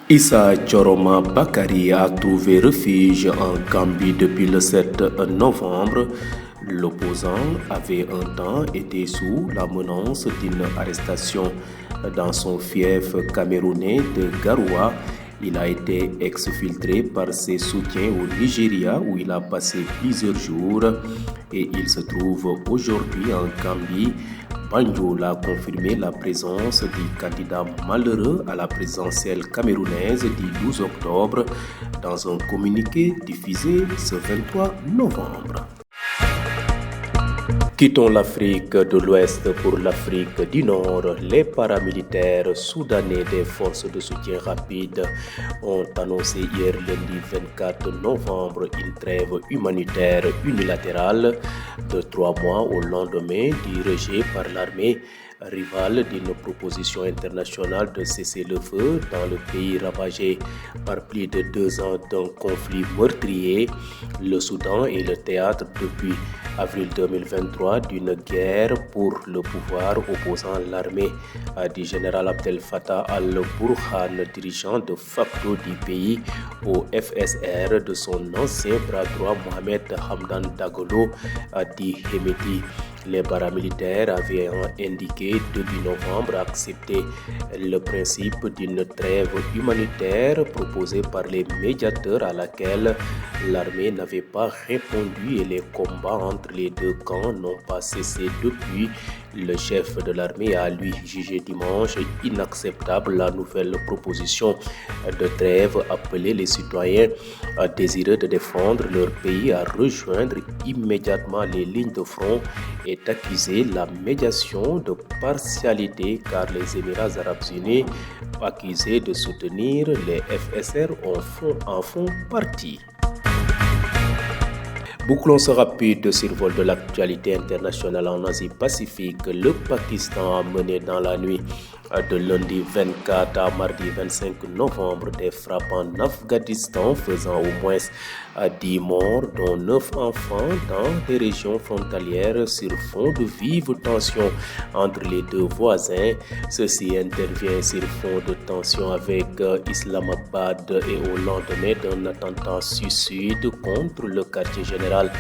Issa Choroma Bakari a trouvé refuge en Gambie depuis le 7 novembre. L'opposant avait un temps été sous la menace d'une arrestation dans son fief camerounais de Garoua. Il a été exfiltré par ses soutiens au Nigeria où il a passé plusieurs jours et il se trouve aujourd'hui en Gambie. Banjul a confirmé la présence du candidat malheureux à la présidentielle camerounaise du 12 octobre dans un communiqué diffusé ce 23 novembre. Quittons l'Afrique de l'Ouest pour l'Afrique du Nord. Les paramilitaires soudanais des forces de soutien rapide ont annoncé hier lundi 24 novembre une trêve humanitaire unilatérale de 3 mois au lendemain du rejet par l'armée rivale d'une proposition internationale de cessez-le-feu dans le pays ravagé par plus de 2 ans d'un conflit meurtrier. Le Soudan est le théâtre depuis avril 2023 d'une guerre pour le pouvoir opposant l'armée du général Abdel Fattah al-Burhan, dirigeant de facto du pays, au FSR de son ancien bras droit Mohamed Hamdan Dagalo dit Hemeti. Les paramilitaires avaient indiqué début novembre accepter le principe d'une trêve humanitaire proposée par les médiateurs à laquelle l'armée n'avait pas répondu et les combats entre les deux camps n'ont pas cessé depuis. Le chef de l'armée a lui jugé dimanche inacceptable la nouvelle proposition de trêve, appelé les citoyens désireux de défendre leur pays à rejoindre immédiatement les lignes de front et accusé la médiation de partialité car les Émirats arabes unis, accusés de soutenir les FSR, en font partie. Bouclons ce rapide survol de l'actualité internationale en Asie-Pacifique. Le Pakistan a mené dans la nuit de lundi 24 à mardi 25 novembre des frappes en Afghanistan faisant au moins 10 morts dont 9 enfants dans des régions frontalières sur fond de vives tensions entre les deux voisins. Ceci intervient sur fond de tensions avec Islamabad et au lendemain d'un attentat suicide contre le quartier général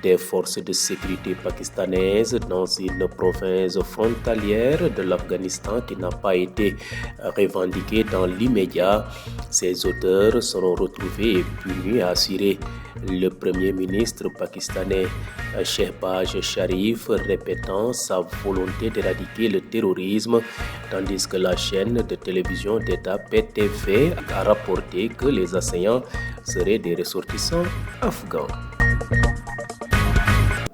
des forces de sécurité pakistanaises dans une province frontalière de l'Afghanistan qui n'a pas été revendiquée dans l'immédiat. Ces auteurs seront retrouvés et punis, a assuré le premier ministre pakistanais Shehbaz Sharif, répétant sa volonté d'éradiquer le terrorisme, tandis que la chaîne de télévision d'État PTV a rapporté que les assaillants seraient des ressortissants afghans.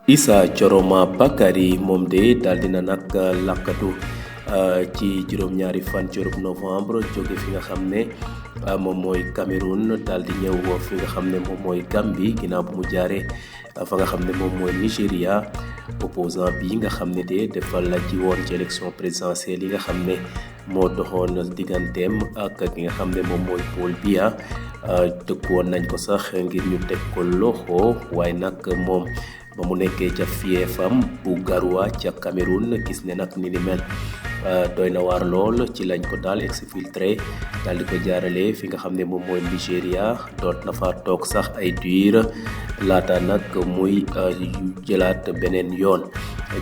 Issa Choroma Bakari moom de daal dina nag lakkatu ci juróom-ñaari fan ci novembre jóge fi nga xam ne moom mooy Cameroun daal di ñëw fi nga xam ne moom mooy Gambie ginnaaw bu mu jaaree fa nga xam ne moom mooy Nigeria. Opposant bi nga xam ne de dafa la ci woon ci élection présidentielle yi nga xam ne moo doxoon digganteem ak ki nga xam ne moom mooy Paul Biya tëkkoon nañ ko sax ngir ñu teg ko loxo waaye nag moom ba mu nekkee ca fiefam bu Garoua ca Cameroun gis ne nag ni mel doy na waar lool ci lañ ko daal exfiltré daal di ko jaarale fi nga xam ne moom mooy Nigeria doot na fa toog sax ay diir laata nag muy jëlaat beneen yoon.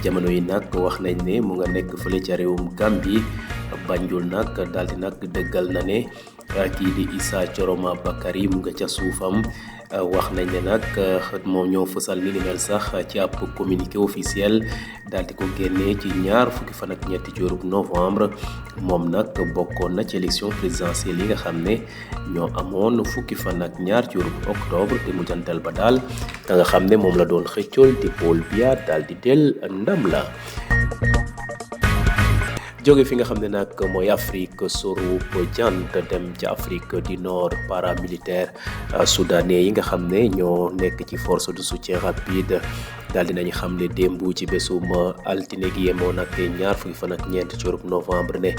Jamono yi nag wax nañ ne mu nga nekk fële ca réewum Gambie. Banjul nag daal di nag dëggal na ne kii di Issa Choroma Bakari mu nga ca suufam. Wax nañ ne nag moom ñoo fësal ni mel sax ci ab communiqué officiel daal di ko génnee ci ñaar fukki fan ak ñetti ci novembre. Moom nag bokkoon na ci élection présidentielle yi nga xam ne ñoo amoon fukki fan ak ñaar ci octobre te mujjantal ba daal ka nga xam ne moom la doon xëccool di Paul Biya daal di del ndam la. jóge fi nga xam ne nag mooy Afrique soru jant dem ci Afrique du Nord. Paramilitaire soudanais yi nga xam ne ñoo nekk ci force de soutien rapide daal dinañ xam ne démb ci bésum altine gi yemoon ak ñaar fukki fan ak ñeent ci novembre ne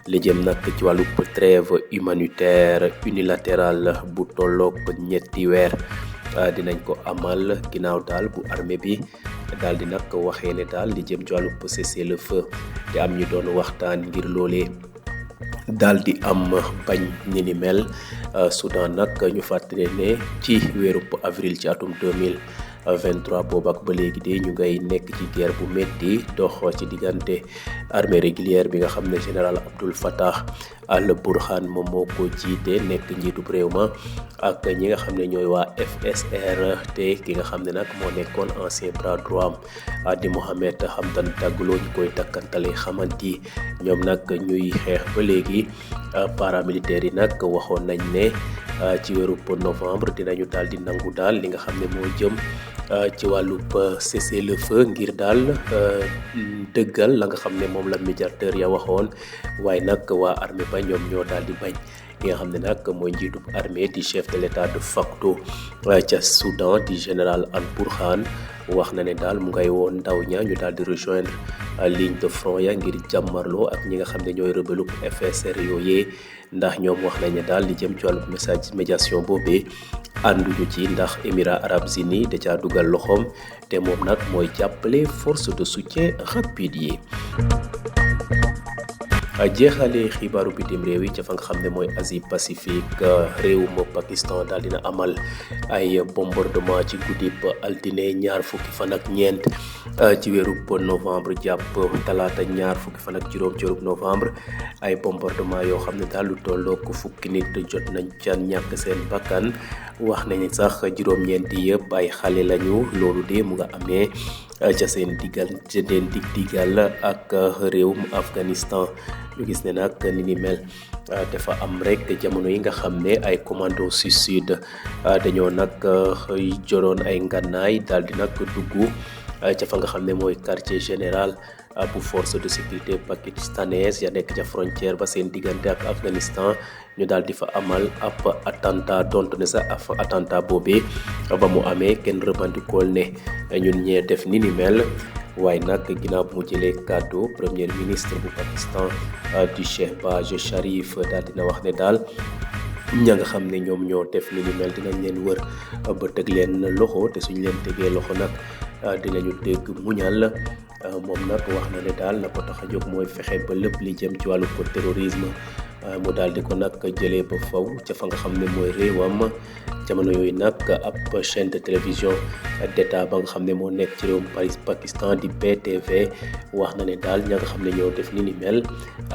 li jëm nag ci wàllu trêve humanitaire unilatérale bu tolloog ñetti weer dinañ ko amal ginnaaw daal bu armée bi daal di nag waxee ne daal li jëm ci wàllu cessez-le-feu te am ñu doon waxtaan ngir loolee daal di am bañ ni ni mel Soudan nag ñu fàttali ne ci weeru avril ci atum 2023 boobu ak ba léegi de ñu ngay nekk ci guerre bu métti dox ci diggante armée régulière bi nga xam ne général Abdel Fattah al-Burhan moom moo ko jiite nekk njiitu réew ma ak ñi nga xam ne ñooy waa FSR te ki nga xam ne nag moo nekkoon ancien bras droit am di Mohamed Hamdan Daglo ñu koy takkantale xamanti ñoom nag ñuy xeex ba léegi paramilitaires yi nag waxoon nañ ne ci weeru novembre dinañu daal di nangu daal li nga xam ne moo jëm ci wàllub cessez-le-feu ngir daal dëggal la nga xam ne moom la médiateur ya waxoon waaye nag waa armée ba ñoom ñoo daal di bañ ki nga xam ne nag mooy njiitub armée di chef de l'état de facto ca Soudan di général al-Burhan wax na ne daal mu ngay woon ndaw ña ñu daal di rejoindre ligne de front ya ngir jàmmarloo ak ñi nga xam ne ñooy rebelu FSR yooyee ndax ñoom wax nañ ne daal li jëm ci wàllu message médiation boobee ànduñu ci ndax Émirats arabes unis da caa dugal loxoom te moom nag mooy jàppale force de soutien rapide yi. jeexale xibaaru bitim réew yi ca fa nga xam ne mooy Asie Pacifique réewum Pakistan daal dina amal ay bombardement ci guddib altine ñaar fukki fan ak ñeent ci weerub novembre jàpp talaata ñaar fukki fan ak juróom ci weerub novembre ay bombardement yoo xam ne daal lu tolloo ko fukki nit jot nañ ca ñàkk seen bakkan wax nañ sax juróom-ñeenti yëpp ay xale lañu loolu de mu nga amee ca seen digal ak réewum Afghanistan ñu gis ne nag ni ni mel dafa am rek jamono yi nga xam ne ay commando sud dañoo nag joroon ay ngànnaay daal di nag dugg ca fa nga xam ne mooy quartier général bu force de sécurité pakistanaise ya nekk ca frontière ba seen diggante ak Afghanistan ñu daal di fa amal ab attentat donte ne sax attentat boobee ba mu amee kenn rebandikool ne ñun ñee def ni ni mel waaye nag ginnaaw bu mu jëlee kàddu premier ministre bu Pakistan di Shehbaz Sharif daal dina wax ne daal ña nga xam ne ñoom ñoo def ni ni mel dinañ leen wër ba teg leen loxo te suñ leen tegee loxo nag dinañu dégg muñal moom nag wax na ne daal la ko tax a jóg mooy fexe ba lépp li jëm ci wàllu terrorisme mu daal di ko nag jëlee ba faw ca fa nga xam ne mooy réewam jamono yooyu nag ab chaîne de télévision d'état ba nga xam ne moo nekk ci réewum Pakistan di PTV wax na ne daal ña nga xam ne ñoo def ni ni mel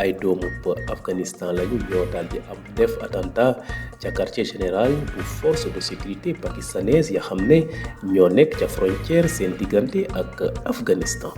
ay doomu Afghanistan lañu ñoo daal di am def attentat ca quartier général bu force de sécurité pakistanaise ya xam ne ñoo nekk ca frontière seen diggante ak Afghanistan.